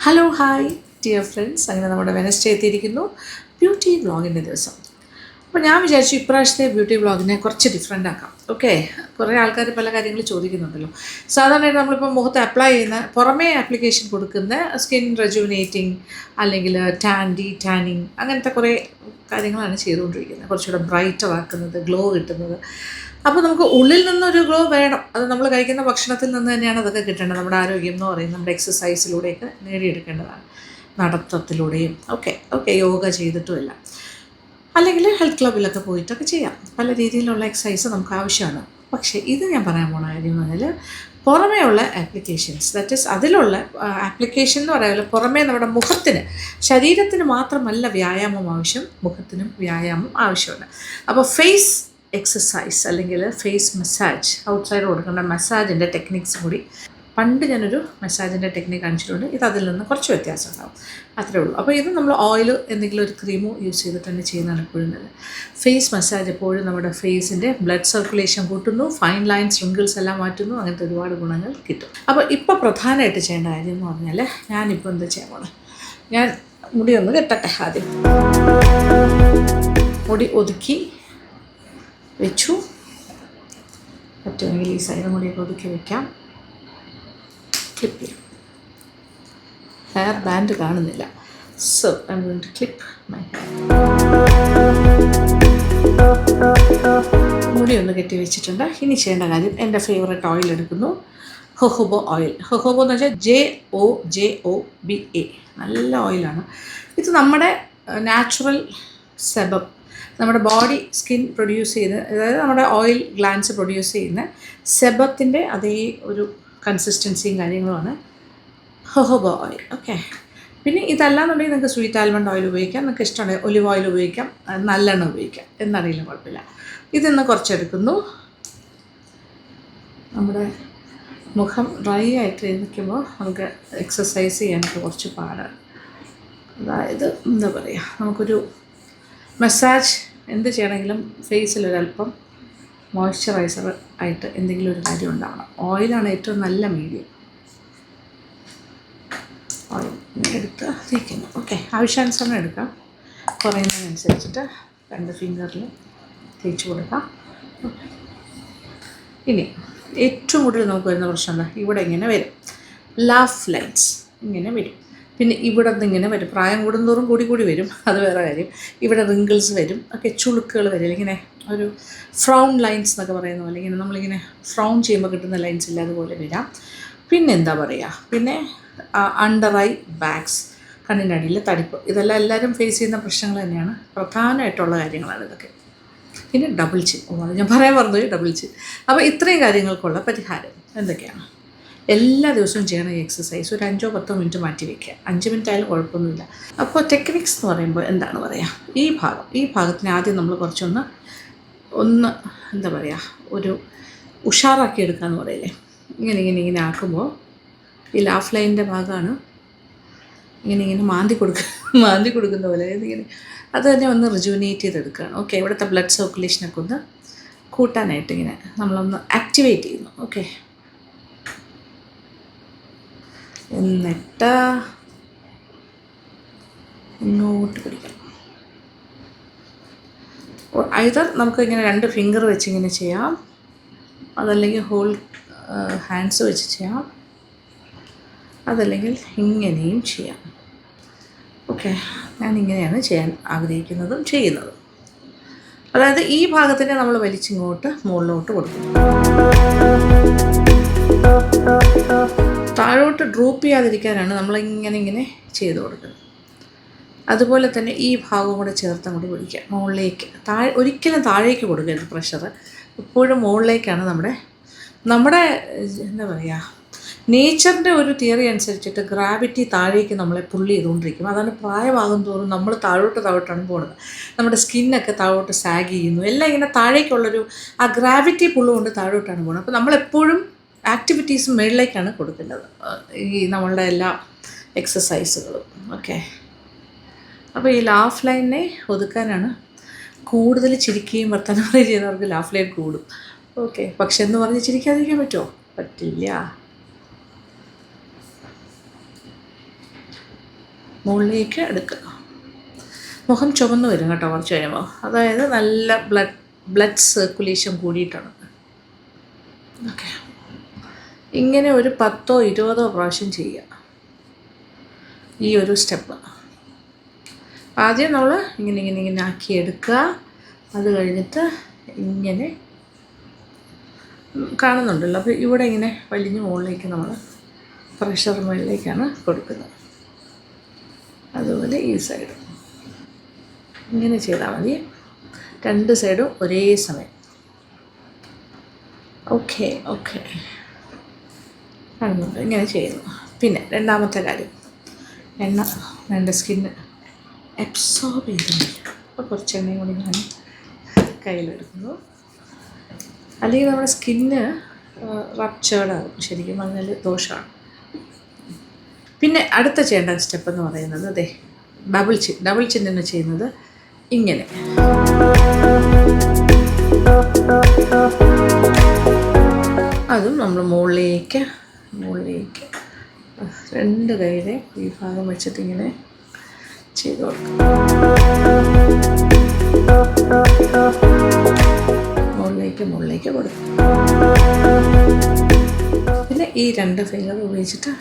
Hello hi dear friends, അങ്ങനെ നമ്മുടെ Wednesday എത്തിയിരിക്കുന്നു, ബ്യൂട്ടി വ്ളോഗിൻ്റെ ദിവസം. അപ്പോൾ ഞാൻ വിചാരിച്ചു ഇപ്രാവശ്യത്തെ ബ്യൂട്ടി വ്ളോഗിനെ കുറച്ച് ഡിഫറെൻ്റ് ആക്കാം. ഓക്കെ, കുറേ ആൾക്കാർ പല കാര്യങ്ങൾ ചോദിക്കുന്നുണ്ടല്ലോ. സാധാരണയായിട്ട് നമ്മളിപ്പോൾ മുഖത്ത് അപ്ലൈ ചെയ്യുന്ന പുറമേ ആപ്ലിക്കേഷൻ കൊടുക്കുന്ന സ്കിൻ റെജുവിനേറ്റിംഗ് അല്ലെങ്കിൽ ടാനിങ് അങ്ങനത്തെ കുറേ കാര്യങ്ങളാണ് ചെയ്തുകൊണ്ടിരിക്കുന്നത്. കുറച്ചുകൂടെ ബ്രൈറ്റർ ആക്കുന്നത്, ഗ്ലോ കിട്ടുന്നത്. അപ്പോൾ നമുക്ക് ഉള്ളിൽ നിന്നൊരു ഗ്ലോ വേണം. അത് നമ്മൾ കഴിക്കുന്ന ഭക്ഷണത്തിൽ നിന്ന് തന്നെയാണ് അതൊക്കെ കിട്ടേണ്ടത്. നമ്മുടെ ആരോഗ്യം എന്ന് പറയുന്നത് നമ്മുടെ എക്സസൈസിലൂടെയൊക്കെ നേടിയെടുക്കേണ്ടതാണ്, നടത്തത്തിലൂടെയും ഒക്കെ യോഗ ചെയ്തിട്ടുമില്ല, അല്ലെങ്കിൽ ഹെൽത്ത് ക്ലബിലൊക്കെ പോയിട്ടൊക്കെ ചെയ്യാം. പല രീതിയിലുള്ള എക്സസൈസ് നമുക്ക് ആവശ്യമാണ്. പക്ഷേ ഇത് ഞാൻ പറയാൻ പോണ കാര്യം എന്ന് പറഞ്ഞാൽ പുറമേ ഉള്ള ആപ്ലിക്കേഷൻസ്, ദാറ്റ് ഈസ് അതിലുള്ള ആപ്ലിക്കേഷൻ എന്ന് പറയുന്നത് പുറമേ നമ്മുടെ മുഖത്തിന്, ശരീരത്തിന് മാത്രമല്ല വ്യായാമം ആവശ്യം, മുഖത്തിനും വ്യായാമം ആവശ്യമുണ്ട്. അപ്പോൾ ഫേസ് എക്സസൈസ് അല്ലെങ്കിൽ ഫേസ് മസാജ്, ഔട്ട്സൈഡ് കൊടുക്കേണ്ട മസാജിൻ്റെ ടെക്നിക്സും കൂടി പണ്ട് ഞാനൊരു മസാജിൻ്റെ ടെക്നിക്ക് കാണിച്ചിട്ടുണ്ട്. ഇത് അതിൽ നിന്ന് കുറച്ച് വ്യത്യാസം ഉണ്ടാവും, അത്രേ ഉള്ളൂ. അപ്പോൾ ഇത് നമ്മൾ ഓയിൽ എന്തെങ്കിലും ഒരു ക്രീമോ യൂസ് ചെയ്തിട്ട് തന്നെ ചെയ്യുന്നതാണ് എപ്പോഴും നല്ലത്. ഫേസ് മസാജ് എപ്പോഴും നമ്മുടെ ഫേസിൻ്റെ ബ്ലഡ് സർക്കുലേഷൻ കൂട്ടുന്നു, ഫൈൻ ലൈൻസ് റിങ്കിൾസ് എല്ലാം മാറ്റുന്നു, അങ്ങനത്തെ ഒരുപാട് ഗുണങ്ങൾ കിട്ടും. അപ്പോൾ ഇപ്പോൾ പ്രധാനമായിട്ട് ചെയ്യേണ്ട കാര്യം എന്ന് പറഞ്ഞാൽ, ഞാനിപ്പോൾ എന്താ ചെയ്യാൻ പോണേ, ഞാൻ മുടി ഒന്ന് കെട്ടട്ടെ. ആദ്യം മുടി ഒതുക്കി വെച്ചു, പറ്റുമെങ്കിൽ ഈ സൈഡ് മുടിയൊക്കെ ഒതുക്കി വയ്ക്കാം. ക്ലിപ്പ് ചെയ്യാം. ഹെയർ ബാൻഡ് കാണുന്നില്ല, so I am going to clip my hair. മുടി ഒന്ന് കെട്ടി വെച്ചിട്ടുണ്ട്. ഇനി ചെയ്യേണ്ട കാര്യം, എൻ്റെ ഫേവറേറ്റ് ഓയിൽ എടുക്കുന്നു, ഹൊഹോബോ ഓയിൽ. ഹൊഹോബോ എന്ന് വെച്ചാൽ JOJOBA, നല്ല ഓയിലാണ്. ഇത് നമ്മുടെ നാച്ചുറൽ സെബം, നമ്മുടെ ബോഡി സ്കിൻ പ്രൊഡ്യൂസ് ചെയ്ത്, അതായത് നമ്മുടെ ഓയിൽ ഗ്ലാൻസ് പ്രൊഡ്യൂസ് ചെയ്യുന്ന സെബത്തിൻ്റെ അതേ ഒരു കൺസിസ്റ്റൻസിയും കാര്യങ്ങളുമാണ് ഹൊഹോബോ ഓയിൽ. ഓക്കെ, പിന്നെ ഇതല്ലാന്നുണ്ടെങ്കിൽ നിങ്ങൾക്ക് സ്വീറ്റ് ആൽമണ്ട് ഓയിൽ ഉപയോഗിക്കാം, നിങ്ങൾക്ക് ഇഷ്ടമുണ്ടെങ്കിൽ ഒലിവ് ഓയിൽ ഉപയോഗിക്കാം, നല്ലെണ്ണ ഉപയോഗിക്കാം, എന്നറിയില്ല, കുഴപ്പമില്ല. ഇതിന്ന് കുറച്ചെടുക്കുന്നു. നമ്മുടെ മുഖം ഡ്രൈ ആയിട്ട് ഇരിക്കുമ്പോൾ നമുക്ക് എക്സസൈസ് ചെയ്യാനൊക്കെ കുറച്ച് പാടാണ്. അതായത് എന്താ പറയുക, നമുക്കൊരു മസാജ് എന്ത് ചെയ്യണമെങ്കിലും ഫേസിലൊരല്പം മോയ്സ്ചറൈസർ ആയിട്ട് എന്തെങ്കിലും ഒരു കാര്യം ഉണ്ടാവണം. ഓയിലാണ് ഏറ്റവും നല്ല മീഡിയം. ഓയിൽ എടുത്ത് തേക്കുന്നു. ഓക്കെ, ആവശ്യാനുസരണം എടുക്കാം, കുറയുന്നതിനനുസരിച്ചിട്ട് 2 ഫിംഗറിൽ തേച്ച് കൊടുക്കാം. ഇനി ഏറ്റവും കൂടുതൽ നമുക്ക് വരുന്ന പ്രശ്നം എന്താ, ഇവിടെ ഇങ്ങനെ വരും, ലാഫ് ലൈൻസ് ഇങ്ങനെ വരും. പിന്നെ ഇവിടെ നിന്ന് ഇങ്ങനെ വരും, പ്രായം കൂടുന്തോറും കൂടി വരും, അത് വേറെ കാര്യം. ഇവിടെ റിങ്കിൾസ് വരും, ഒക്കെ ചുളുക്കുകൾ വരും, ഇങ്ങനെ ഒരു ഫ്രൗൺ ലൈൻസ് എന്നൊക്കെ പറയുന്ന പോലെ, ഇങ്ങനെ നമ്മളിങ്ങനെ ഫ്രൗൺ ചെയ്യുമ്പോൾ കിട്ടുന്ന ലൈൻസ് ഇല്ല, അതുപോലെ വരാം. പിന്നെ എന്താ പറയുക, പിന്നെ അണ്ടർ ഐ ബാഗ്സ്, കണ്ണിൻ്റെ അടിയിൽ തടിപ്പ്, ഇതെല്ലാം എല്ലാവരും ഫേസ് ചെയ്യുന്ന പ്രശ്നങ്ങൾ തന്നെയാണ്, പ്രധാനമായിട്ടുള്ള കാര്യങ്ങളാണ് ഇതൊക്കെ. പിന്നെ ഡബിൾ ചിൻ, അത് ഞാൻ പറയാൻ പറഞ്ഞത് ഡബിൾ ചിൻ. അപ്പോൾ ഇത്രയും കാര്യങ്ങൾക്കുള്ള പരിഹാരം എന്തൊക്കെയാണ്? എല്ലാ ദിവസവും ചെയ്യണം ഈ എക്സസൈസ്. ഒരു 5-10 മിനിറ്റ് മാറ്റി വയ്ക്കുക, 5 മിനിറ്റ് ആയാലും കുഴപ്പമൊന്നുമില്ല. അപ്പോൾ ടെക്നിക്സ് എന്ന് പറയുമ്പോൾ എന്താണ് പറയുക, ഈ ഭാഗത്തിന് ആദ്യം നമ്മൾ കുറച്ചൊന്ന് എന്താ പറയുക, ഒരു ഉഷാറാക്കി എടുക്കുക എന്ന് പറയില്ലേ, ഇങ്ങനെ ആക്കുമ്പോൾ ഈ ലാഫ് ലൈനിൻ്റെ ഭാഗമാണ് ഇങ്ങനെ മാന്തി കൊടുക്കുന്ന പോലെ ഇങ്ങനെ അത് തന്നെ ഒന്ന് റിജുവിനേറ്റ് ചെയ്തെടുക്കുകയാണ്. ഓക്കെ, ഇവിടുത്തെ ബ്ലഡ് സർക്കുലേഷനൊക്കെ ഒന്ന് കൂട്ടാനായിട്ട് ഇങ്ങനെ നമ്മളൊന്ന് ആക്ടിവേറ്റ് ചെയ്യുന്നു. ഓക്കെ, എന്നിട്ട് ഇങ്ങോട്ട് പിടിക്കണം. ഐദർ നമുക്ക് ഇങ്ങനെ 2 ഫിംഗർ വെച്ച് ഇങ്ങനെ ചെയ്യാം, അതല്ലെങ്കിൽ ഹോൾ ഹാൻഡ്സ് വെച്ച് ചെയ്യാം, അതല്ലെങ്കിൽ ഇങ്ങനെയും ചെയ്യാം. ഓക്കെ, ഞാനിങ്ങനെയാണ് ചെയ്യാൻ ആഗ്രഹിക്കുന്നതും ചെയ്യുന്നതും. അതായത് ഈ ഭാഗത്തിനെ നമ്മൾ വലിച്ചിങ്ങോട്ട് മുകളിലോട്ട് കൊടുക്കും, താഴോട്ട് ഡ്രോപ്പ് ചെയ്യാതിരിക്കാനാണ് നമ്മളിങ്ങനെ ചെയ്ത് കൊടുക്കുന്നത്. അതുപോലെ തന്നെ ഈ ഭാഗം കൂടെ ചേർത്ത് അങ്ങോട്ട് പിടിക്കുക, മുകളിലേക്ക്. ഒരിക്കലും താഴേക്ക് കൊടുക്കരുത് പ്രഷർ, എപ്പോഴും മുകളിലേക്കാണ്. നമ്മുടെ എന്താ പറയുക, നേച്ചറിൻ്റെ ഒരു തിയറി അനുസരിച്ചിട്ട് ഗ്രാവിറ്റി താഴേക്ക് നമ്മളെ പുള്ളി ചെയ്തുകൊണ്ടിരിക്കും. അതാണ് പ്രായമാകും തോറും നമ്മൾ താഴോട്ടാണ് പോകുന്നത്. നമ്മുടെ സ്കിന്നൊക്കെ താഴോട്ട് സാഗ് ചെയ്യുന്നു, എല്ലാം ഇങ്ങനെ താഴേക്കുള്ളൊരു ആ ഗ്രാവിറ്റി പുള്ളുകൊണ്ട് താഴോട്ടാണ് പോകുന്നത്. അപ്പോൾ നമ്മളെപ്പോഴും ആക്ടിവിറ്റീസ് മുകളിലേക്കാണ് കൊടുക്കേണ്ടത്, ഈ നമ്മളുടെ എല്ലാ എക്സസൈസുകളും. ഓക്കെ, അപ്പോൾ ഈ ലാഫ് ലൈനെ ഒതുക്കാനാണ്. കൂടുതൽ ചിരിക്കുകയും വർത്തമാനം ചെയ്യുന്നവർക്ക് ലാഫ് ലൈൻ കൂടും. ഓക്കെ, പക്ഷെ എന്ന് പറഞ്ഞ് ചിരിക്കാതിരിക്കാൻ പറ്റുമോ? പറ്റില്ല. മുകളിലേക്ക് എടുക്കുക. മുഖം ചുവന്ന് വരും കേട്ടോ കുറച്ച് കഴിയുമ്പോൾ. അതായത് നല്ല ബ്ലഡ് സർക്കുലേഷൻ കൂടിയിട്ടാണ്. ഓക്കെ, ഇങ്ങനെ ഒരു 10-20 പ്രാവശ്യം ചെയ്യുക ഈ ഒരു സ്റ്റെപ്പ്. ആദ്യം നമ്മൾ ഇങ്ങനെ ആക്കി എടുക്കുക. അത് കഴിഞ്ഞിട്ട് ഇങ്ങനെ കാണുന്നുണ്ടല്ലോ, അപ്പോൾ ഇവിടെ ഇങ്ങനെ വലിഞ്ഞ് മുകളിലേക്ക് നമ്മൾ പ്രഷർ മുകളിലേക്കാണ് കൊടുക്കുന്നത്. അതുപോലെ ഈ സൈഡ് ഇങ്ങനെ ചെയ്താൽ മതി, 2 സൈഡും ഒരേ സമയം. ഓക്കെ കാണുന്നുണ്ട്, ഇങ്ങനെ ചെയ്യുന്നു. പിന്നെ രണ്ടാമത്തെ കാര്യം, എണ്ണ വേണ്ട സ്കിന്ന് അബ്സോർബ് ചെയ്തു. അപ്പോൾ കുറച്ച് എണ്ണയും കൂടി ഞാൻ കയ്യിലെടുക്കുന്നു. അല്ലെങ്കിൽ നമ്മുടെ സ്കിന്ന് റപ്ചേർഡാകും, ശരിക്കും പറഞ്ഞാൽ ദോഷമാണ്. പിന്നെ അടുത്ത ചെയ്യേണ്ട സ്റ്റെപ്പ് എന്ന് പറയുന്നത് അതെ ഡബിൾ ചിന്നിന് ചെയ്യുന്നത് ഇങ്ങനെ. അതും നമ്മൾ മുകളിലേക്ക് 2 കൈയുടെ ഈ ഭാഗം വെച്ചിട്ട് ഇങ്ങനെ ചെയ്ത് കൊടുക്കും. മുകളിലേക്ക് കൊടുക്കും. പിന്നെ ഈ 2 ഫിംഗർ ഉപയോഗിച്ചിട്ട്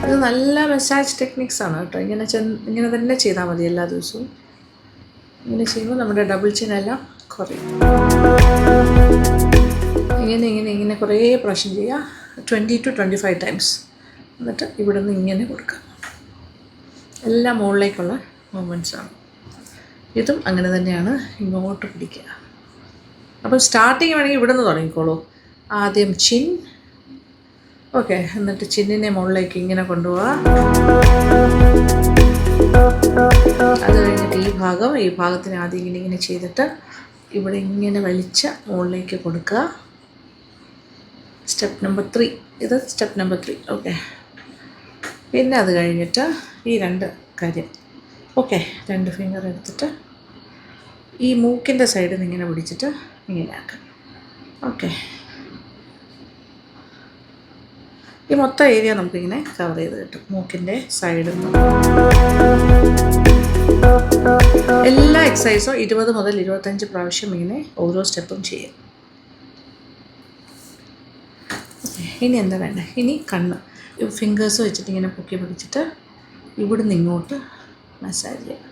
ഇത് നല്ല മസാജ് ടെക്നിക്സാണ് കേട്ടോ. ഇങ്ങനെ തന്നെ ചെയ്താൽ മതി എല്ലാ ദിവസവും. ഇങ്ങനെ ചെയ്യുമ്പോൾ നമ്മുടെ ഡബിൾ ചിന്നെല്ലാം കുറയും. ഇങ്ങനെ കുറേ പ്രാവശ്യം ചെയ്യുക, 20 to 25 ടൈംസ്. എന്നിട്ട് ഇവിടെ നിന്ന് ഇങ്ങനെ കൊടുക്കുക. എല്ലാം മുകളിലേക്കുള്ള മൂവ്മെൻറ്റ്സാണ്. ഇതും അങ്ങനെ തന്നെയാണ്, ഇങ്ങോട്ട് പിടിക്കുക. അപ്പം സ്റ്റാർട്ടിങ് വേണമെങ്കിൽ ഇവിടെ നിന്ന് തുടങ്ങിക്കോളൂ. ആദ്യം ചിൻ, ഓക്കെ, എന്നിട്ട് ചിന്നിനെ മുകളിലേക്ക് ഇങ്ങനെ കൊണ്ടുപോവുക. അത് കഴിഞ്ഞിട്ട് ഈ ഭാഗത്തിന് ആദ്യം ഇങ്ങനെ ചെയ്തിട്ട് ഇവിടെ ഇങ്ങനെ വലിച്ച് മുകളിലേക്ക് കൊടുക്കുക. സ്റ്റെപ്പ് നമ്പർ 3, ഇത് സ്റ്റെപ്പ് നമ്പർ 3. ഓക്കെ, പിന്നെ അത് കഴിഞ്ഞിട്ട് ഈ 2 കാര്യം, ഓക്കെ, 2 ഫിംഗർ എടുത്തിട്ട് ഈ മൂക്കിൻ്റെ സൈഡിൽ നിന്ന് ഇങ്ങനെ പിടിച്ചിട്ട് ഇങ്ങനെ ആക്കുക. ഓക്കെ, ഈ മൊത്തം ഏരിയ നമുക്കിങ്ങനെ കവർ ചെയ്ത് കിട്ടും. മൂക്കിൻ്റെ സൈഡിൽ നിന്ന് എല്ലാ എക്സസൈസും 20 മുതൽ 25 പ്രാവശ്യം ഇങ്ങനെ ഓരോ സ്റ്റെപ്പും ചെയ്യും. ഇനി എന്താ വേണ്ടേ, ഇനി കണ്ണ് ഫിംഗേഴ്സ് വെച്ചിട്ട് ഇങ്ങനെ പൊക്കി പിടിച്ചിട്ട് ഇവിടുന്ന് ഇങ്ങോട്ട് മസാജ് ചെയ്യുക.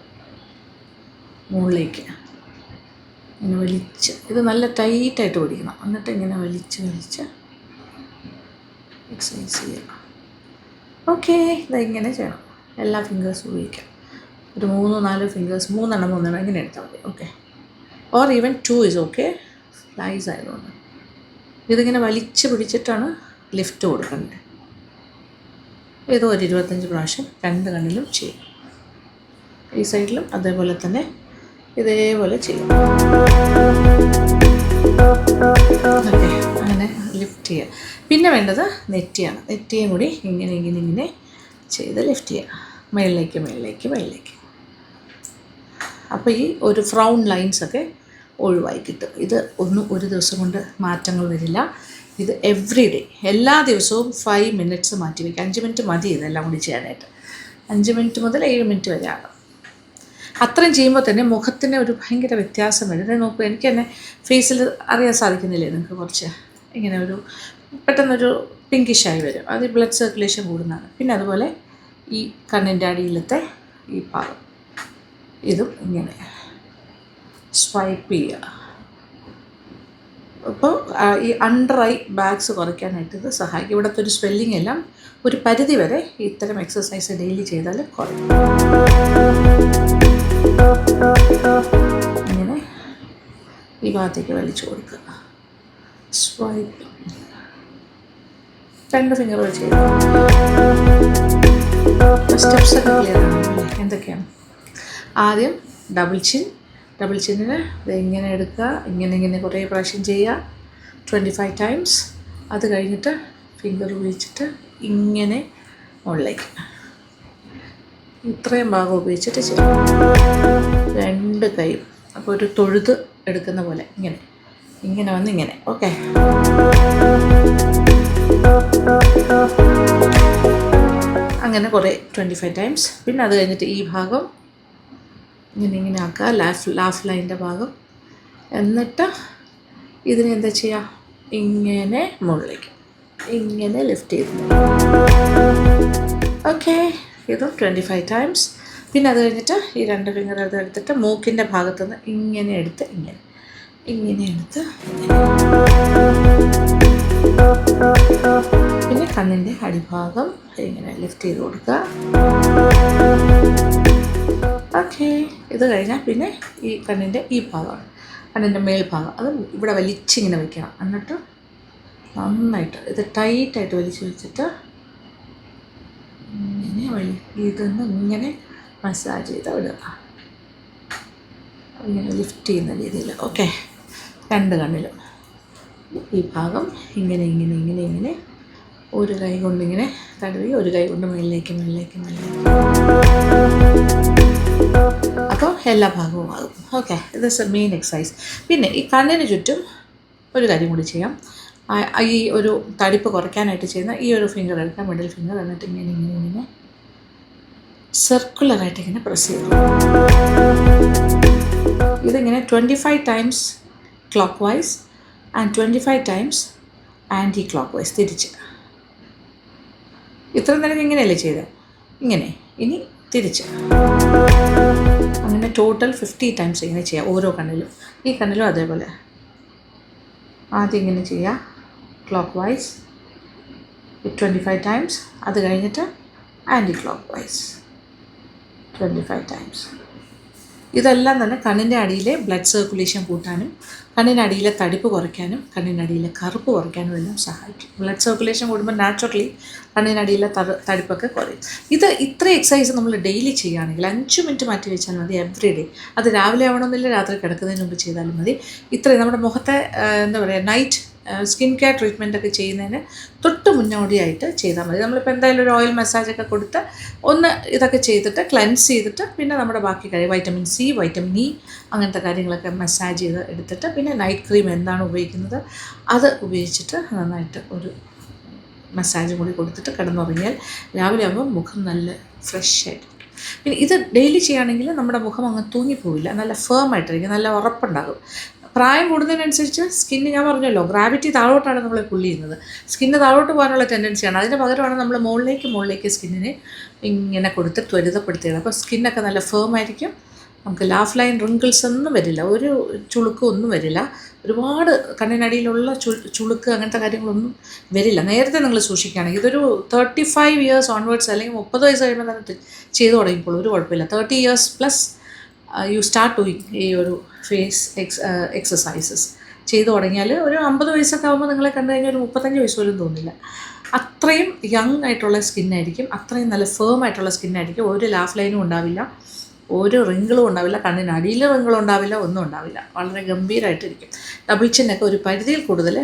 മുകളിലേക്ക് ഇങ്ങനെ വലിച്ച്, ഇത് നല്ല ടൈറ്റായിട്ട് പിടിക്കണം. എന്നിട്ട് ഇങ്ങനെ വലിച്ച് എക്സസൈസ് ചെയ്യുക. ഓക്കെ, ഇതെങ്ങനെ ചെയ്യണം. എല്ലാ ഫിംഗേഴ്സും ഉപയോഗിക്കാം. ഒരു 3-4 ഫിംഗേഴ്സ്, 3 ഇങ്ങനെ എടുത്താൽ മതി. Okay, or even 2 is okay, flies ആയതുകൊണ്ട്. ഇതിങ്ങനെ വലിച്ച് പിടിച്ചിട്ടാണ് ലിഫ്റ്റ് കൊടുക്കേണ്ടത്. ഇത് ഒരു 25 പ്രാവശ്യം 2 കണ്ണിലും ചെയ്യും. ഈ സൈഡിലും അതേപോലെ തന്നെ ഇതേപോലെ ചെയ്യും. ഓക്കെ, അങ്ങനെ ലിഫ്റ്റ് ചെയ്യുക. പിന്നെ വേണ്ടത് നെറ്റിയാണ്. നെറ്റിയും കൂടി ഇങ്ങനെ ചെയ്ത് ലിഫ്റ്റ് ചെയ്യുക, മേളിലേക്ക്. അപ്പോൾ ഈ ഒരു ഫ്രൗൺ ലൈൻസൊക്കെ ഒഴിവായി കിട്ടും. ഇത് ഒരു ദിവസം കൊണ്ട് മാറ്റങ്ങൾ വരില്ല. ഇത് എവ്രി ഡേ, എല്ലാ ദിവസവും 5 മിനിറ്റ്സ് മാറ്റി വയ്ക്കുക. 5 മിനിറ്റ് മതി ഇതെല്ലാം കൂടി ചെയ്യാനായിട്ട്. 5 മിനിറ്റ് മുതൽ 7 മിനിറ്റ് വരെ ആകാം. അത്രയും ചെയ്യുമ്പോൾ തന്നെ മുഖത്തിന് ഒരു ഭയങ്കര വ്യത്യാസം വരും. നോക്കൂ, എനിക്ക് തന്നെ ഫേസിൽ അറിയാൻ സാധിക്കുന്നില്ലേ നിങ്ങൾക്ക്, കുറച്ച് ഇങ്ങനെ ഒരു പെട്ടെന്നൊരു പിങ്കിഷായി വരും. അത് ബ്ലഡ് സർക്കുലേഷൻ കൂടുന്നതാണ്. പിന്നെ അതുപോലെ ഈ കണ്ണിൻ്റെ അടിയിലത്തെ ഈ ഭാഗം, ഇതും ഇങ്ങനെ സ്വൈപ്പ് ചെയ്യുക. അപ്പോൾ ഈ അണ്ടർ ഐ ബാഗ്സ് കുറയ്ക്കാനായിട്ട് ഇത് സഹായിക്കും. ഇവിടുത്തെ ഒരു സ്വെല്ലിംഗ് എല്ലാം ഒരു പരിധി വരെ ഇത്തരം എക്സസൈസ് ഡെയിലി ചെയ്താൽ കുറയും. ഇങ്ങനെ ഈ ഭാഗത്തേക്ക് വലിച്ചു കൊടുക്കുക. സ്വൈപ്പ് 2 ഫിംഗർ വെച്ച് ചെയ്തു. സ്റ്റെപ്സ് ഒക്കെ ക്ലിയർ ആണല്ലേ? എന്തൊക്കെയാണ്? ആദ്യം ഡബിൾ ചിന്നിന് ഇങ്ങനെ എടുക്കുക, ഇങ്ങനെ കുറേ പ്രാവശ്യം ചെയ്യുക, 25 ടൈംസ്. അത് കഴിഞ്ഞിട്ട് ഫിംഗർ ഉപയോഗിച്ചിട്ട് ഇങ്ങനെ മുകളിലേക്ക് ഇത്രയും ഭാഗം ഉപയോഗിച്ചിട്ട് ചെയ്യും. 2 കൈയും അപ്പോൾ ഒരു തൊഴുത് എടുക്കുന്ന പോലെ ഇങ്ങനെ വന്ന് ഇങ്ങനെ. ഓക്കെ, അങ്ങനെ കുറേ 25 ടൈംസ്. പിന്നെ അത് കഴിഞ്ഞിട്ട് ഈ ഭാഗം ഇങ്ങനെ ആക്കുക, ലാഫ് ലൈൻ്റെ ഭാഗം. എന്നിട്ട് ഇതിനെ എന്താ ചെയ്യുക, ഇങ്ങനെ മുകളിലേക്ക് ഇങ്ങനെ ലിഫ്റ്റ് ചെയ്ത്. ഓക്കെ, ഇതും 25 ടൈംസ്. പിന്നെ അത് കഴിഞ്ഞിട്ട് ഈ 2 ഫിംഗർ എടുത്തിട്ട് മൂക്കിൻ്റെ ഭാഗത്തുനിന്ന് ഇങ്ങനെ എടുത്ത് ഇങ്ങനെ എടുത്ത് പിന്നെ കണ്ണിൻ്റെ അടിഭാഗം ഇങ്ങനെ ലിഫ്റ്റ് ചെയ്ത് കൊടുക്കുക. ഓക്കെ, ഇത് കഴിഞ്ഞാൽ പിന്നെ ഈ കണ്ണിൻ്റെ ഈ ഭാഗമാണ്, കണ്ണിൻ്റെ മേൽഭാഗം, അത് ഇവിടെ വലിച്ചിങ്ങനെ വയ്ക്കണം. എന്നിട്ട് നന്നായിട്ട് ഇത് ടൈറ്റായിട്ട് വലിച്ച് വെച്ചിട്ട് ഇങ്ങനെ ഇതൊന്ന് ഇങ്ങനെ മസാജ് ചെയ്ത് വിടുക, ഇങ്ങനെ ലിഫ്റ്റ് ചെയ്യുന്ന രീതിയിൽ. ഓക്കെ, 2 കണ്ണിലും ഈ ഭാഗം ഇങ്ങനെ ഒരു കൈ കൊണ്ടിങ്ങനെ തടവി ഒരു കൈ കൊണ്ട് മുകളിലേക്ക്. അപ്പോൾ എല്ലാ ഭാഗവും ആകും. ഓക്കെ, ഇത് മെയിൻ എക്സസൈസ്. പിന്നെ ഈ കണ്ണിന് ചുറ്റും ഒരു കാര്യം കൂടി ചെയ്യാം. ഈ ഒരു തടിപ്പ് കുറയ്ക്കാനായിട്ട് ചെയ്യുന്ന ഈ ഒരു ഫിംഗർ എടുക്കാം, മിഡിൽ ഫിംഗർ, എന്നിട്ട് ഇങ്ങനെ സർക്കുലറായിട്ട് ഇങ്ങനെ പ്രസ് ചെയ്യും. ഇതിങ്ങനെ 25 times clockwise and 25 times anticlockwise തിരിച്ച്. ഇത്ര നേരം ഇങ്ങനെയല്ലേ ചെയ്തത്, ഇങ്ങനെ, ഇനി തിരിച്ച്. അങ്ങനെ ടോട്ടൽ 50 ടൈംസ് ഇങ്ങനെ ചെയ്യാം ഓരോ കണ്ണിലും. ഈ കണ്ണിലും അതേപോലെ ആദ്യം ഇങ്ങനെ ചെയ്യുക ക്ലോക്ക് വൈസ് 25 ടൈംസ്. അത് കഴിഞ്ഞിട്ട് ആൻറ്റി ക്ലോക്ക് വൈസ് 25 ടൈംസ്. ഇതെല്ലാം തന്നെ കണ്ണിൻ്റെ അടിയിലെ ബ്ലഡ് സർക്കുലേഷൻ കൂട്ടാനും കണ്ണിൻ്റെ അടിയിലെ തടിപ്പ് കുറയ്ക്കാനും കണ്ണിൻ്റെ അടിയിലെ കറുപ്പ് കുറയ്ക്കാനും എല്ലാം സഹായിക്കും. ബ്ലഡ് സർക്കുലേഷൻ കൂടുമ്പോൾ നാച്ചുറലി കണ്ണിൻ്റെ അടിയിലെ തടിപ്പൊക്കെ കുറയും. ഇത്ര എക്സസൈസ് നമ്മൾ ഡെയിലി ചെയ്യുകയാണെങ്കിൽ 5 മിനിറ്റ് മാറ്റി വെച്ചാൽ മതി എവറി ഡേ. അത് രാവിലെ ആവണമെന്നില്ല, രാത്രി കിടക്കുന്നതിന് മുമ്പ് ചെയ്താലും മതി. ഇത്രയും നമ്മുടെ മുഖത്തെ എന്താ പറയുക, നൈറ്റ് സ്കിൻ കെയർ ട്രീറ്റ്മെൻറ്റൊക്കെ ചെയ്യുന്നതിന് തൊട്ട് മുന്നോടിയായിട്ട് ചെയ്താൽ മതി. നമ്മളിപ്പോൾ എന്തായാലും ഒരു ഓയിൽ മസാജൊക്കെ കൊടുത്ത് ഒന്ന് ഇതൊക്കെ ചെയ്തിട്ട് ക്ലെൻസ് ചെയ്തിട്ട് പിന്നെ നമ്മുടെ ബാക്കി കാര്യം വൈറ്റമിൻ സി, വൈറ്റമിൻ ഇ അങ്ങനത്തെ കാര്യങ്ങളൊക്കെ മസാജ് ചെയ്ത് എടുത്തിട്ട് പിന്നെ നൈറ്റ് ക്രീം എന്താണ് ഉപയോഗിക്കുന്നത് അത് ഉപയോഗിച്ചിട്ട് നന്നായിട്ട് ഒരു മസാജും കൂടി കൊടുത്തിട്ട് കിടന്നുറങ്ങിയാൽ രാവിലെ ആകുമ്പോൾ മുഖം നല്ല ഫ്രഷ് ആയിട്ട്. പിന്നെ ഇത് ഡെയിലി ചെയ്യുകയാണെങ്കിൽ നമ്മുടെ മുഖം അങ്ങ് തൂങ്ങിപ്പോവില്ല, നല്ല ഫേം ആയിട്ടിരിക്കും, നല്ല ഉറപ്പുണ്ടാകും. പ്രായം കൂടുന്നതിനനുസരിച്ച് സ്കിന്ന്, ഞാൻ പറഞ്ഞല്ലോ, ഗ്രാവിറ്റി താഴോട്ടാണ് നമ്മൾ പുള്ളി ചെയ്യുന്നത്. സ്കിന്ന് താഴോട്ട് പോകാനുള്ള ടെൻഡൻസിയാണ്. അതിന് പകരമാണ് നമ്മൾ മുകളിലേക്ക് സ്കിന്നിനെ ഇങ്ങനെ കൊടുത്ത് ത്വരിതപ്പെടുത്തിയത്. അപ്പോൾ സ്കിന്നൊക്കെ നല്ല ഫേം ആയിരിക്കും. നമുക്ക് ലാഫ് ലൈൻ റിങ്കിൾസ് ഒന്നും വരില്ല, ഒരു ചുളുക്കും ഒന്നും വരില്ല. ഒരുപാട് കണ്ണിനടിയിലുള്ള ചുളുക്ക് അങ്ങനത്തെ കാര്യങ്ങളൊന്നും വരില്ല. നേരത്തെ നിങ്ങൾ സൂക്ഷിക്കുകയാണെങ്കിൽ ഇതൊരു 35 ഇയേഴ്സ് ഓൺവേർഡ്സ് അല്ലെങ്കിൽ 30 വയസ്സ് കഴിയുമ്പോൾ തന്നെ ചെയ്തു തുടങ്ങിയപ്പോൾ ഒരു കുഴപ്പമില്ല. 30 years plus you start doing ഈ ഒരു ഫേസ് എക്സസൈസസ് ചെയ്തു തുടങ്ങിയാൽ ഒരു 50 വയസ്സൊക്കെ ആകുമ്പോൾ നിങ്ങളെ കണ്ടു കഴിഞ്ഞാൽ ഒരു 35 വയസ്സ് പോലും തോന്നില്ല. അത്രയും യങ് ആയിട്ടുള്ള സ്കിന്നായിരിക്കും, അത്രയും നല്ല ഫേം ആയിട്ടുള്ള സ്കിന്നായിരിക്കും. ഒരു ലാഫ് ലൈനും ഉണ്ടാവില്ല, ഒരു റിങ്കിളും ഉണ്ടാവില്ല, കണ്ണിനടിയിൽ റിങ്കിളും ഉണ്ടാവില്ല, ഒന്നും ഉണ്ടാവില്ല. വളരെ ഗംഭീരമായിട്ടിരിക്കും. ഡബിൾ ചിന്നൊക്കെ ഒരു പരിധിയിൽ കൂടുതൽ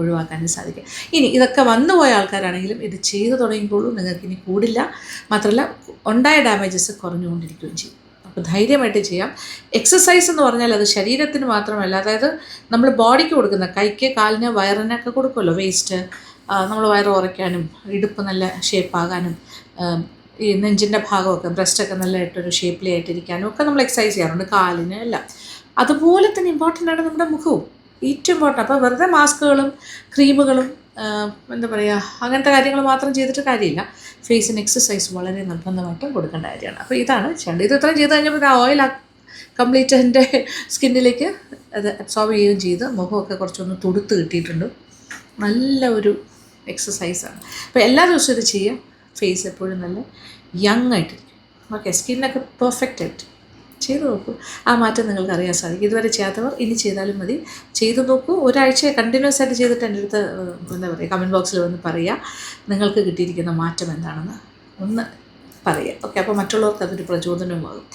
ഒഴിവാക്കാനും സാധിക്കും. ഇനി ഇതൊക്കെ വന്നുപോയ ആൾക്കാരാണെങ്കിലും ഇത് ചെയ്തു തുടങ്ങിയപ്പോഴും നിങ്ങൾക്ക് ഇനി കൂടില്ല, മാത്രമല്ല ഉണ്ടായ ഡാമേജസ് കുറഞ്ഞുകൊണ്ടിരിക്കുകയും ചെയ്യും. അപ്പോൾ ധൈര്യമായിട്ട് ചെയ്യാം. എക്സസൈസ് എന്ന് പറഞ്ഞാൽ അത് ശരീരത്തിന് മാത്രമല്ല, അതായത് നമ്മൾ ബോഡിക്ക് കൊടുക്കുന്ന കൈക്ക്, കാലിന്, വയറിനൊക്കെ കൊടുക്കുമല്ലോ വേസ്റ്റ്, നമ്മൾ വയറ് കുറയ്ക്കാനും ഇടുപ്പ് നല്ല ഷേപ്പാകാനും ഈ നെഞ്ചിൻ്റെ ഭാഗമൊക്കെ ബ്രസ്റ്റൊക്കെ നല്ലതായിട്ടൊരു ഷേപ്പിലി ആയിട്ടിരിക്കാനും ഒക്കെ നമ്മൾ എക്സസൈസ് ചെയ്യാറുണ്ട്, കാലിന് എല്ലാം. അതുപോലെ തന്നെ ഇമ്പോർട്ടൻ്റ് ആണ് നമ്മുടെ മുഖവും, ഏറ്റവും ഇമ്പോർട്ടൻ്റ്. അപ്പോൾ വെറുതെ മാസ്കുകളും ക്രീമുകളും എന്താ പറയുക അങ്ങനത്തെ കാര്യങ്ങൾ മാത്രം ചെയ്തിട്ട് കാര്യമില്ല. ഫേസിന് എക്സസൈസ് വളരെ നിർബന്ധമായിട്ടും കൊടുക്കേണ്ട കാര്യമാണ്. അപ്പോൾ ഇതാണ് ചെയ്യേണ്ടത്. ഇത് ഇത്രയും ചെയ്ത് കഴിഞ്ഞപ്പോൾ ആ ഓയിൽ കംപ്ലീറ്റ് എൻ്റെ സ്കിന്നിലേക്ക് അത് അബ്സോർബ് ചെയ്യുകയും ചെയ്ത് മുഖമൊക്കെ കുറച്ചൊന്ന് തുടുത്ത് കിട്ടിയിട്ടുണ്ട്. നല്ല ഒരു എക്സസൈസാണ്. അപ്പോൾ എല്ലാ ദിവസവും ഇത് ചെയ്യാം. ഫേസ് എപ്പോഴും നല്ല യങ് ആയിട്ടിരിക്കും. ഓക്കെ, സ്കിന്നൊക്കെ പെർഫെക്റ്റ് ആയിട്ട് ചെയ്ത് നോക്കൂ. ആ മാറ്റം നിങ്ങൾക്ക് അറിയാൻ സാധിക്കും. ഇതുവരെ ചെയ്യാത്തവർ ഇനി ചെയ്താലും മതി, ചെയ്തു നോക്കൂ. ഒരാഴ്ച കണ്ടിന്യൂസ് ആയിട്ട് ചെയ്തിട്ട് എൻ്റെ അടുത്ത് എന്താ പറയുക കമൻറ്റ് ബോക്സിൽ വന്ന് പറയുക നിങ്ങൾക്ക് കിട്ടിയിരിക്കുന്ന മാറ്റം എന്താണെന്ന് ഒന്ന് പറയുക. ഓക്കെ, അപ്പോൾ മറ്റുള്ളവർക്ക് അതൊരു പ്രചോദനമാകും.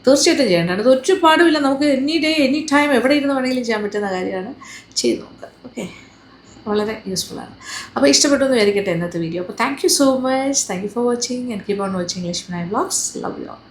തീർച്ചയായിട്ടും ചെയ്യേണ്ടതാണ്. ഇത് ഒരുപാടുമില്ല, നമുക്ക് എനി ഡേ എനി ടൈം എവിടെ ഇരുന്ന് വേണമെങ്കിലും ചെയ്യാൻ പറ്റുന്ന കാര്യമാണ്. ചെയ്ത് നോക്കുക. ഓക്കെ, വളരെ യൂസ്ഫുള്ളാണ്. അപ്പോൾ ഇഷ്ടപ്പെട്ടു എന്ന് വിചാരിക്കട്ടെ ഇന്നത്തെ വീഡിയോ. അപ്പോൾ thank you so much. Thank you for watching and keep on watching Lakshmi vlogs. Love you all.